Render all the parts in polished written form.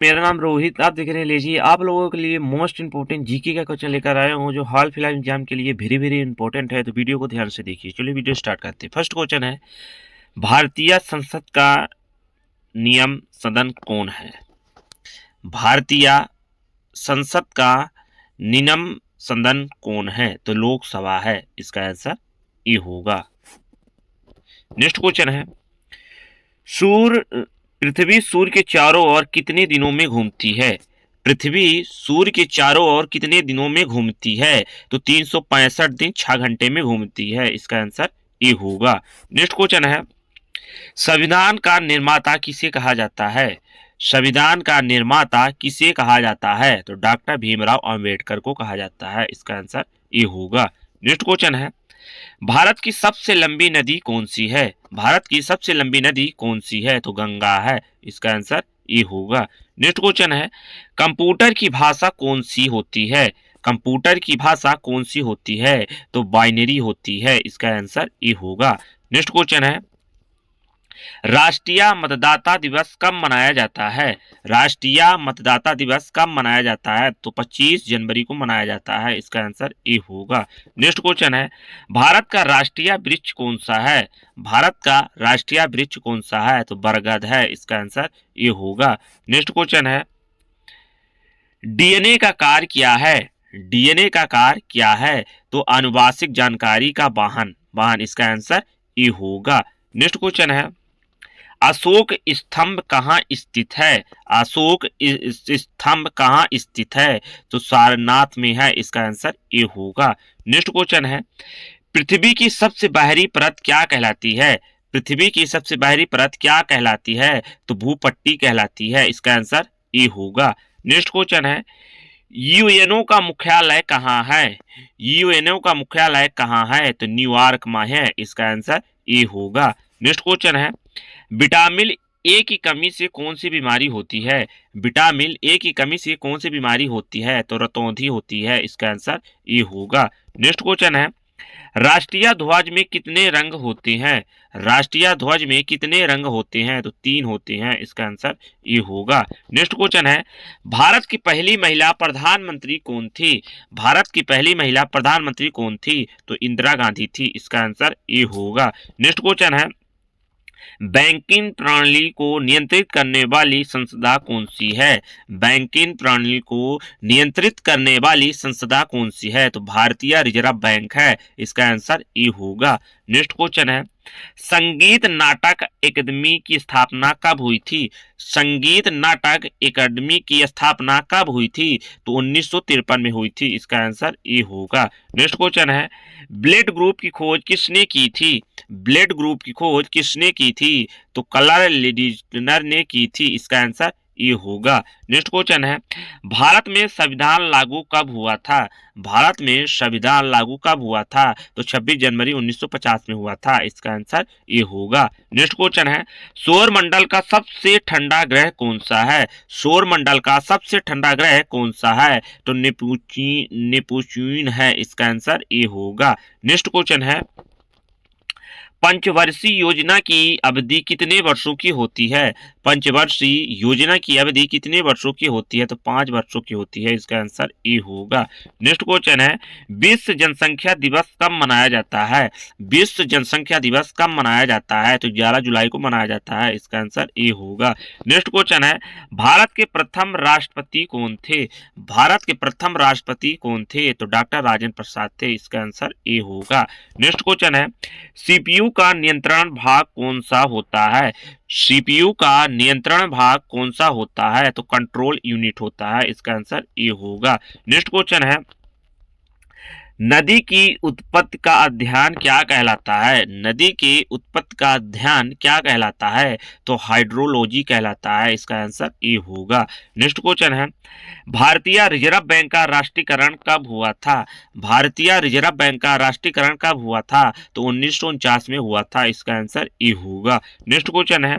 मेरा नाम रोहित, आप देख रहे हैं। लीजिए आप लोगों के लिए मोस्ट इंपोर्टेंट जीके का क्वेश्चन लेकर आया हूँ, जो हाल फिलहाल एग्जाम के लिए वेरी वेरी इंपॉर्टेंट है। तो वीडियो को ध्यान से देखिए। चलिए वीडियो स्टार्ट करते हैं। फर्स्ट क्वेश्चन है, भारतीय संसद का नियम सदन कौन है? भारतीय संसद का नियम सदन कौन है? तो लोकसभा है। इसका आंसर ये होगा। नेक्स्ट क्वेश्चन है, पृथ्वी सूर्य के चारों ओर कितने दिनों में घूमती है? पृथ्वी सूर्य के चारों ओर कितने दिनों में घूमती है? तो 365 दिन 6 घंटे में घूमती है। इसका आंसर ए होगा। नेक्स्ट क्वेश्चन है, संविधान का निर्माता किसे कहा जाता है? संविधान का निर्माता किसे कहा जाता है? तो डॉक्टर भीमराव अंबेडकर को कहा जाता है। इसका आंसर ए होगा। नेक्स्ट क्वेश्चन है, भारत की सबसे लंबी नदी कौन सी है? भारत की सबसे लंबी नदी कौन सी है? तो गंगा है। इसका आंसर ए होगा। नेक्स्ट क्वेश्चन है, कंप्यूटर की भाषा कौन सी होती है? कंप्यूटर की भाषा कौन सी होती है? तो बाइनरी होती है। इसका आंसर ए होगा। नेक्स्ट क्वेश्चन है, राष्ट्रीय मतदाता दिवस कब मनाया जाता है? राष्ट्रीय मतदाता दिवस कब मनाया जाता है? तो 25 जनवरी को मनाया जाता है। इसका आंसर ए होगा। नेक्स्ट क्वेश्चन है, भारत का राष्ट्रीय वृक्ष कौन सा है? भारत का राष्ट्रीय वृक्ष कौन सा है? तो बरगद है। इसका आंसर ए होगा। नेक्स्ट क्वेश्चन है, डीएनए का कार्य क्या है? डीएनए का कार्य क्या है? तो आनुवांशिक जानकारी का वाहन। इसका आंसर ए होगा। नेक्स्ट क्वेश्चन है, अशोक स्तंभ कहाँ स्थित है? अशोक स्तंभ कहाँ स्थित है? तो सारनाथ में है। इसका आंसर ए होगा। नेक्स्ट क्वेश्चन है, पृथ्वी की सबसे बाहरी परत क्या कहलाती है? पृथ्वी की सबसे बाहरी परत क्या कहलाती है? तो भूपट्टी कहलाती है। इसका आंसर ए होगा। नेक्स्ट क्वेश्चन है, यूएनओ का मुख्यालय कहाँ है? यूएनओ का मुख्यालय कहाँ है? तो न्यूयॉर्क में है। इसका आंसर ए होगा। नेक्स्ट क्वेश्चन है, विटामिन ए की कमी से कौन सी बीमारी होती है? विटामिन ए की कमी से कौन सी बीमारी होती है? तो रतौंधी होती है। इसका आंसर ए होगा। नेक्स्ट क्वेश्चन है, राष्ट्रीय ध्वज में कितने रंग होते हैं? राष्ट्रीय ध्वज में कितने रंग होते हैं? तो 3 होते हैं। इसका आंसर ए होगा। नेक्स्ट क्वेश्चन है, भारत की पहली महिला प्रधानमंत्री कौन थी? भारत की पहली महिला प्रधानमंत्री कौन थी? तो इंदिरा गांधी थी। इसका आंसर ए होगा। नेक्स्ट क्वेश्चन है, बैंकिंग प्रणाली को नियंत्रित करने वाली संस्था कौन सी है? बैंकिंग प्रणाली को नियंत्रित करने वाली संस्था कौन सी है? तो भारतीय रिजर्व बैंक है। इसका आंसर ए होगा। नेक्स्ट क्वेश्चन है, संगीत नाटक अकादमी की स्थापना कब हुई थी? संगीत नाटक अकादमी की स्थापना कब हुई थी? तो 1953 में हुई थी। इसका आंसर ए होगा। नेक्स्ट क्वेश्चन है, ब्लड ग्रुप की खोज किसने की थी? ब्लड ग्रुप की खोज किसने की थी? तो कलर लिडिनर ने की थी। इसका आंसर ये होगा। नेक्स्ट क्वेश्चन है, भारत में संविधान लागू कब हुआ था? भारत में संविधान लागू कब हुआ था? तो 26 जनवरी 1950 में हुआ था। इसका आंसर ये होगा। नेक्स्ट क्वेश्चन है, सौर मंडल का सबसे ठंडा ग्रह कौन सा है? सौर मंडल का सबसे ठंडा ग्रह कौन सा है? तो नेपच्यून है। इसका आंसर ये होगा। नेक्स्ट क्वेश्चन है, पंचवर्षीय योजना की अवधि कितने वर्षों की होती है? पंचवर्षीय योजना की अवधि कितने वर्षों की होती है? तो 5 वर्षों की होती है। इसका आंसर ए होगा। नेक्स्ट क्वेश्चन है, विश्व जनसंख्या दिवस कब मनाया जाता है? विश्व जनसंख्या दिवस कब मनाया जाता है? तो 11 जुलाई को मनाया जाता है। इसका आंसर ए होगा। नेक्स्ट क्वेश्चन है, भारत के प्रथम राष्ट्रपति कौन थे? भारत के प्रथम राष्ट्रपति कौन थे? तो डॉक्टर राजेंद्र प्रसाद थे। इसका आंसर ए होगा। नेक्स्ट क्वेश्चन है, सीपीयू का नियंत्रण भाग कौन सा होता है? सीपीयू का नियंत्रण भाग कौन सा होता है? तो कंट्रोल यूनिट होता है। इसका आंसर ए होगा। नेक्स्ट क्वेश्चन है, नदी की उत्पत्ति का अध्ययन क्या कहलाता है? नदी की उत्पत्ति का अध्ययन क्या कहलाता है? तो हाइड्रोलॉजी कहलाता है। इसका आंसर ए होगा। नेक्स्ट क्वेश्चन है, भारतीय रिजर्व बैंक का राष्ट्रीयकरण कब हुआ था? भारतीय रिजर्व बैंक का राष्ट्रीयकरण कब हुआ था? तो 1949 में हुआ था। इसका आंसर ए होगा। नेक्स्ट क्वेश्चन है,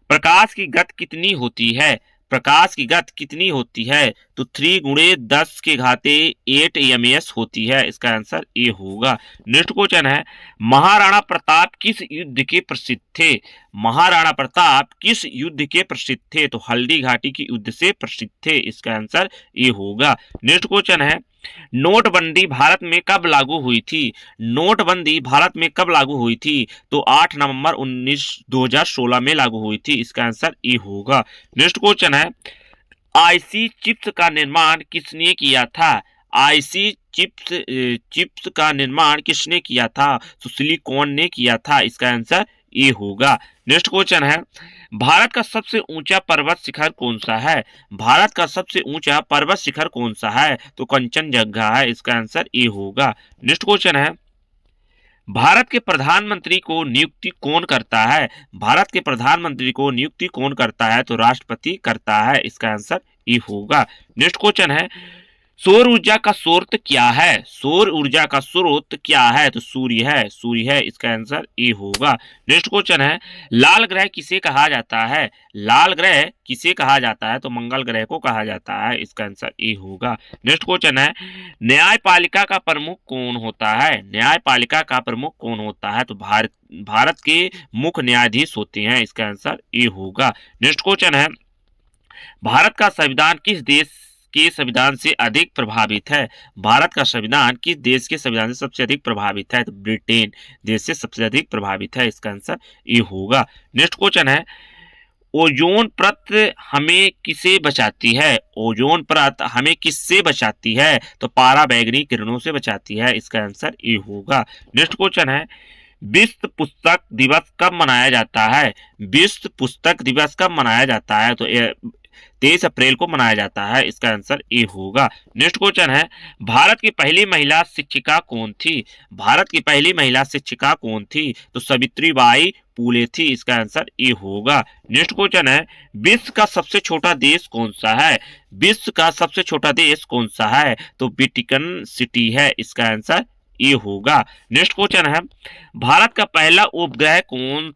प्रकाश की गति कितनी होती है? प्रकाश की गति कितनी होती है? तो 3 गुणे 10 के घाते 8 एमएस होती है। इसका आंसर ए होगा। नेक्स्ट क्वेश्चन है, महाराणा प्रताप किस युद्ध के प्रसिद्ध थे? महाराणा प्रताप किस युद्ध के प्रसिद्ध थे? तो हल्दी घाटी के युद्ध से प्रसिद्ध थे। इसका आंसर ए होगा। नेक्स्ट क्वेश्चन है, नोटबंदी भारत में कब लागू हुई थी? नोटबंदी भारत में कब लागू हुई थी? तो 8 नवंबर 2016 में लागू हुई थी। इसका आंसर ए होगा। नेक्स्ट क्वेश्चन है, आईसी चिप्स का निर्माण किसने किया था? आईसी चिप्स का निर्माण किसने किया था? तो सिलिकॉन ने किया था। इसका आंसर ए होगा। नेक्स्ट क्वेश्चन है, भारत का सबसे ऊंचा पर्वत शिखर कौन सा है? भारत का सबसे ऊंचा पर्वत शिखर कौन सा है? तो कंचनजंगा है। इसका आंसर ए होगा। नेक्स्ट क्वेश्चन है, भारत के प्रधानमंत्री को नियुक्ति कौन करता है? भारत के प्रधानमंत्री को नियुक्ति कौन करता है? तो राष्ट्रपति करता है। इसका आंसर ए होगा। नेक्स्ट क्वेश्चन है, सौर ऊर्जा का स्रोत क्या है? सौर ऊर्जा का स्रोत क्या है? तो सूर्य है। सूर्य है। इसका आंसर ए होगा। नेक्स्ट क्वेश्चन है, लाल ग्रह किसे कहा जाता है? लाल ग्रह किसे कहा जाता है? तो मंगल ग्रह को कहा जाता है। इसका आंसर ए होगा। नेक्स्ट क्वेश्चन है, न्यायपालिका का प्रमुख कौन होता है? न्यायपालिका का प्रमुख कौन होता है? तो भारत के मुख्य न्यायाधीश होते हैं। इसका आंसर ए होगा। नेक्स्ट क्वेश्चन है, भारत का संविधान किस देश के संविधान से अधिक प्रभावित है? भारत का संविधान किस देश के संविधान से सबसे अधिक प्रभावित है? तो ब्रिटेन देश से सबसे अधिक प्रभावित है। इसका आंसर ए होगा। नेक्स्ट क्वेश्चन है, ओजोन परत हमें किसे बचाती है? ओजोन परत हमें किससे बचाती है? तो पराबैंगनी किरणों से बचाती है। इसका आंसर ए होगा। नेक्स्ट क्वेश्चन है, विश्व पुस्तक दिवस कब मनाया जाता है? विश्व पुस्तक दिवस कब मनाया जाता है? तो 23 अप्रैल को मनाया जाता है। इसका आंसर ए होगा। नेक्स्ट क्वेश्चन है, भारत की पहली महिला शिक्षिका कौन थी? भारत की पहली महिला शिक्षिका कौन थी? तो सावित्रीबाई फुले थी। इसका आंसर ए होगा। नेक्स्ट क्वेश्चन है, विश्व का सबसे छोटा देश कौन सा है? विश्व का सबसे छोटा देश कौन सा है? तो वेटिकन सिटी है। इसका आंसर ए होगा। नेक्स्ट क्वेश्चन है, भारत का पहला उपग्रह कौन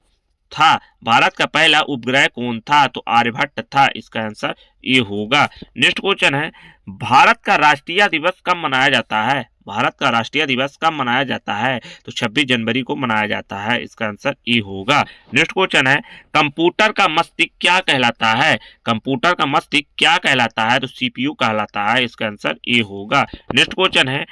था? भारत का पहला उपग्रह कौन था? तो आर्यभट्ट था। इसका आंसर ए होगा। नेक्स्ट क्वेश्चन है, भारत का राष्ट्रीय दिवस कब मनाया जाता है? भारत का राष्ट्रीय दिवस कब मनाया जाता है? तो 26 जनवरी को मनाया जाता है। इसका आंसर ए होगा। नेक्स्ट क्वेश्चन है, कंप्यूटर का मस्तिष्क क्या कहलाता है? कंप्यूटर का मस्तिष्क क्या कहलाता है? तो सीपीयू कहलाता है। इसका आंसर ए होगा। नेक्स्ट क्वेश्चन है,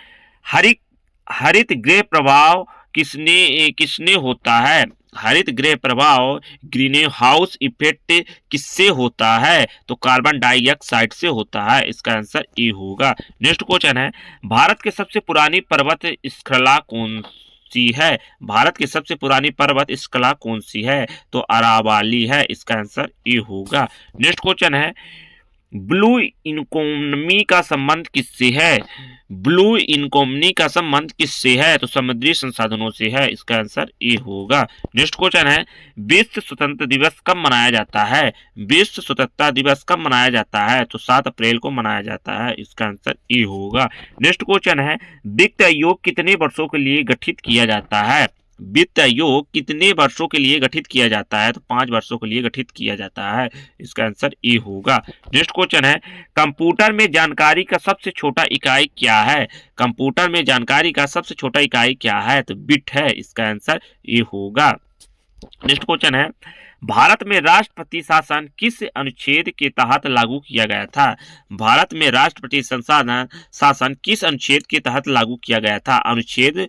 हरित गृह प्रभाव किसने किसने होता है? हरित गृह प्रभाव ग्रीन हाउस इफेक्ट किससे होता है? तो कार्बन डाइऑक्साइड से होता है। इसका आंसर ए होगा। नेक्स्ट क्वेश्चन है, भारत के सबसे पुरानी पर्वत श्रृंखला कौन सी है? भारत की सबसे पुरानी पर्वत श्रृंखला कौन सी है? तो अरावली है। इसका आंसर ए होगा। नेक्स्ट क्वेश्चन है, ब्लू इकोनॉमी का संबंध किससे है? ब्लू इकोनॉमी का संबंध किससे है? तो समुद्री संसाधनों से है। इसका आंसर ए होगा। नेक्स्ट क्वेश्चन है, विश्व स्वतंत्रता दिवस कब मनाया जाता है? विश्व स्वतंत्रता दिवस कब मनाया जाता है? तो 7 अप्रैल को मनाया जाता है। इसका आंसर ए होगा। नेक्स्ट क्वेश्चन है, वित्त आयोग कितने वर्षों के लिए गठित किया जाता है? वित्त आयोग कितने वर्षों के लिए गठित किया जाता है? तो 5 वर्षों के लिए गठित किया जाता है। इसका आंसर ए होगा। नेक्स्ट क्वेश्चन है, कंप्यूटर में जानकारी का सबसे छोटा इकाई क्या है? कंप्यूटर में जानकारी का सबसे छोटा इकाई क्या है? तो बिट है। इसका आंसर ए होगा। नेक्स्ट क्वेश्चन है, भारत में राष्ट्रपति शासन किस अनुच्छेद के तहत लागू किया गया था? भारत में राष्ट्रपति शासन किस अनुच्छेद के तहत लागू किया गया था? अनुच्छेद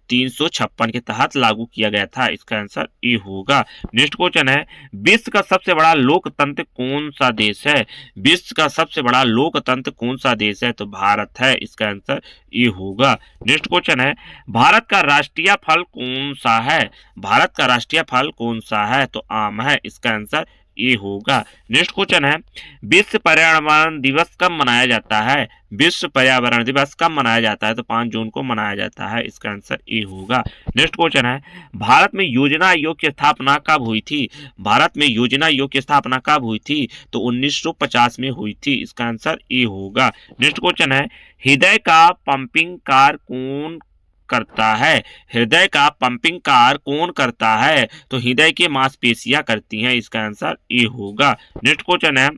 356 के तहत लागू किया गया था। इसका आंसर ए होगा। नेक्स्ट क्वेश्चन है, विश्व का सबसे बड़ा लोकतंत्र कौन सा देश है? विश्व का सबसे बड़ा लोकतंत्र कौन सा देश है? तो भारत है। इसका आंसर ए होगा। नेक्स्ट क्वेश्चन है, भारत का राष्ट्रीय फल कौन सा है? भारत का राष्ट्रीय फल कौन सा है? तो आम है। इसका आंसर ए होगा। नेक्स्ट क्वेश्चन है, विश्व पर्यावरण दिवस कब मनाया जाता है? विश्व पर्यावरण दिवस कब मनाया जाता है? तो 5 जून को मनाया जाता है। इसका आंसर ए होगा। नेक्स्ट क्वेश्चन है, भारत में योजना आयोग की स्थापना कब हुई थी? भारत में योजना आयोग की स्थापना कब हुई थी? तो 1950 में हुई थी। इसका आंसर ए होगा। नेक्स्ट क्वेश्चन है, हृदय का पंपिंग कार्य कौन करता है? हृदय का पंपिंग कार्य कौन करता है? तो हृदय की मांसपेशियां करती हैं। इसका आंसर ए होगा। नेक्स्ट क्वेश्चन है,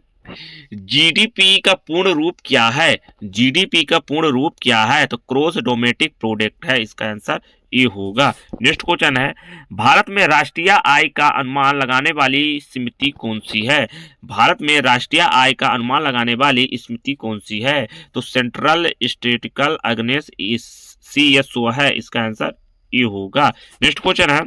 जीडीपी का पूर्ण रूप क्या है? जीडीपी का पूर्ण रूप क्या है? तो ग्रॉस डोमेस्टिक प्रोडक्ट है इसका आंसर ये होगा। नेक्स्ट क्वेश्चन है, भारत में राष्ट्रीय आय का अनुमान लगाने वाली समिति कौन सी है? भारत में राष्ट्रीय आय का अनुमान लगाने वाली समिति कौन सी है? तो सेंट्रल स्टैटिस्टिकल CSO है इसका आंसर ये होगा। नेक्स्ट क्वेश्चन है,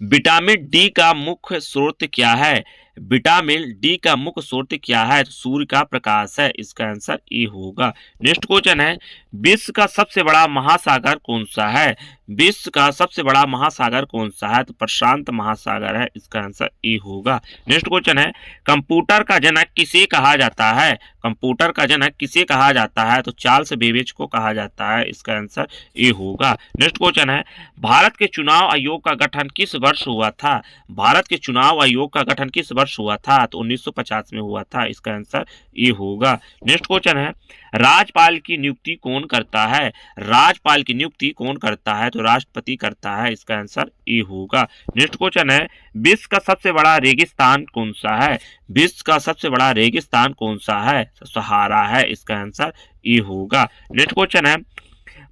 विटामिन डी का मुख्य स्रोत क्या है? विटामिन डी का मुख्य स्रोत क्या है? तो सूर्य का प्रकाश है इसका आंसर ये होगा। नेक्स्ट क्वेश्चन है, विश्व का सबसे बड़ा महासागर कौन सा है? विश्व का सबसे बड़ा महासागर कौन सा है? तो प्रशांत महासागर है इसका आंसर ये होगा। नेक्स्ट क्वेश्चन है, कंप्यूटर का जनक किसे कहा जाता है? कंप्यूटर का जनक किसे कहा जाता है? तो चार्ल्स बेबेज को कहा जाता है इसका आंसर ये होगा। नेक्स्ट क्वेश्चन है, भारत के चुनाव आयोग का गठन किस वर्ष हुआ था? भारत के चुनाव आयोग का गठन किस वर्ष हुआ था? तो 1950 में हुआ था इसका आंसर ये होगा। नेक्स्ट क्वेश्चन है, राज्यपाल की नियुक्ति कौन करता है? राज्यपाल की नियुक्ति कौन करता है? तो राष्ट्रपति करता है इसका आंसर ये होगा। नेक्स्ट क्वेश्चन है, विश्व का सबसे बड़ा रेगिस्तान कौन सा है? विश्व का सबसे बड़ा रेगिस्तान कौन सा है? तो सहारा है इसका आंसर ये होगा। नेक्स्ट क्वेश्चन है,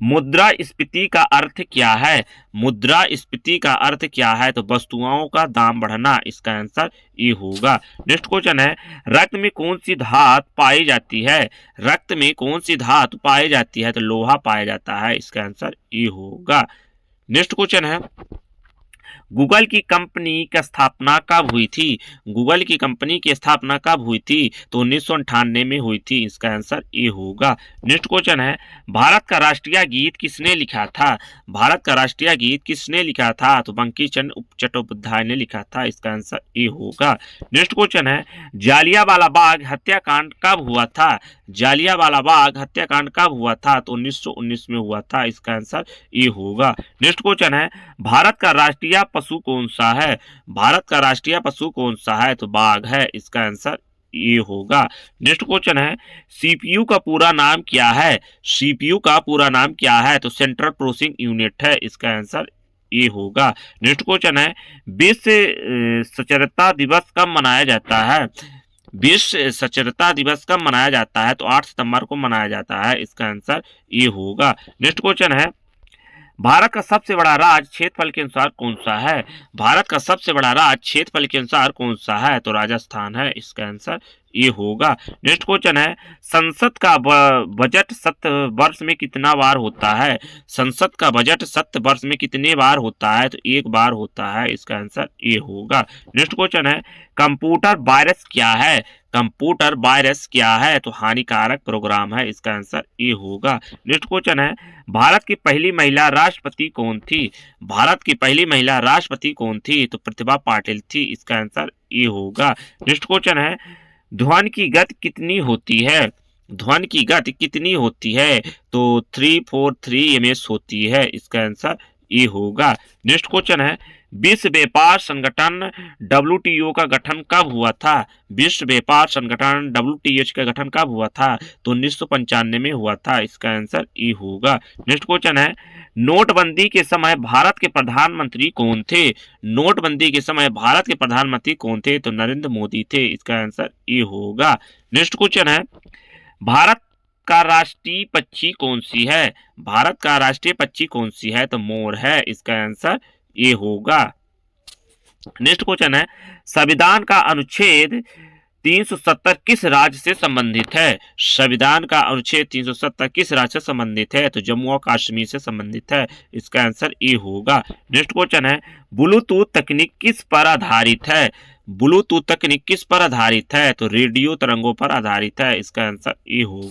मुद्रास्फीति का अर्थ क्या है? मुद्रास्फीति का अर्थ क्या है? तो वस्तुओं का दाम बढ़ना इसका आंसर ये होगा। नेक्स्ट क्वेश्चन है, रक्त में कौन सी धातु पाई जाती है? रक्त में कौन सी धातु पाई जाती है? तो लोहा पाया जाता है इसका आंसर ये होगा। नेक्स्ट क्वेश्चन है, गूगल की कंपनी की स्थापना कब हुई थी? गूगल की कंपनी की स्थापना कब हुई थी? तो 1998 में हुई थी इसका आंसर ये होगा। नेक्स्ट क्वेश्चन है, भारत का राष्ट्रीय गीत किसने लिखा था? भारत का राष्ट्रीय गीत किसने लिखा था? तो बंकिम चंद्र चट्टोपाध्याय ने लिखा था इसका आंसर ये होगा। नेक्स्ट क्वेश्चन है, जालियांवाला बाग हत्याकांड कब हुआ था? जालियांवाला बाग हत्याकांड कब हुआ था? तो 1919 में हुआ था इसका आंसर ये होगा। नेक्स्ट क्वेश्चन है, भारत का राष्ट्रीय पशु कौन सा है? भारत का राष्ट्रीय पशु कौन सा है? तो बाघ है इसका आंसर ये होगा। नेक्स्ट क्वेश्चन है, सीपीयू का पूरा नाम क्या है? सीपीयू का पूरा नाम क्या है? तो सेंट्रल प्रोसेसिंग यूनिट है इसका आंसर ये होगा। नेक्स्ट क्वेश्चन है, विश्व साक्षरता दिवस कब मनाया जाता है? विश्व साक्षरता दिवस कब मनाया जाता है? तो 8 सितंबर को मनाया जाता है इसका आंसर ये होगा। नेक्स्ट क्वेश्चन है, भारत का सबसे बड़ा राज्य क्षेत्रफल के अनुसार कौन सा है? भारत का सबसे बड़ा राज्य क्षेत्रफल के अनुसार कौन सा है? तो राजस्थान है इसका आंसर ये होगा। नेक्स्ट क्वेश्चन है, संसद का बजट 7 वर्ष में कितना बार होता है? संसद का बजट 7 वर्ष में कितने बार होता है? तो एक बार होता है इसका आंसर ये होगा। नेक्स्ट क्वेश्चन है, कंप्यूटर वायरस क्या है? कंप्यूटर वायरस क्या है? तो हानिकारक प्रोग्राम है इसका आंसर ये होगा। नेक्स्ट क्वेश्चन है, भारत की पहली महिला राष्ट्रपति कौन थी? भारत की पहली महिला राष्ट्रपति कौन थी? तो प्रतिभा पाटिल थी इसका आंसर ये होगा। नेक्स्ट क्वेश्चन है, ध्वनि की गति कितनी होती है? ध्वनि की गति कितनी होती है? तो 343 ms होती है इसका आंसर ये होगा। नेक्स्ट क्वेश्चन है, विश्व व्यापार संगठन WTO का गठन कब हुआ था? विश्व व्यापार संगठन WTO का गठन कब हुआ था? तो 1995 में हुआ था इसका आंसर ये होगा। नेक्स्ट क्वेश्चन है, नोटबंदी के समय भारत के प्रधानमंत्री कौन थे? नोटबंदी के समय भारत के प्रधानमंत्री कौन थे? तो नरेंद्र मोदी थे इसका आंसर ये होगा। नेक्स्ट क्वेश्चन है, भारत का राष्ट्रीय पक्षी कौन सी है? भारत का राष्ट्रीय पक्षी कौन सी है? तो मोर है इसका आंसर ये होगा। नेक्स्ट क्वेश्चन है, संविधान का अनुच्छेद 370 किस राज्य से संबंधित है? संविधान का अनुच्छेद 370 किस राज्य से संबंधित है? तो जम्मू और कश्मीर से संबंधित है इसका आंसर ये होगा। नेक्स्ट क्वेश्चन है, ब्लूटूथ तकनीक किस पर आधारित है? ब्लूटूथ तकनीक किस पर आधारित है? तो रेडियो तरंगों पर आधारित है इसका आंसर ये होगा।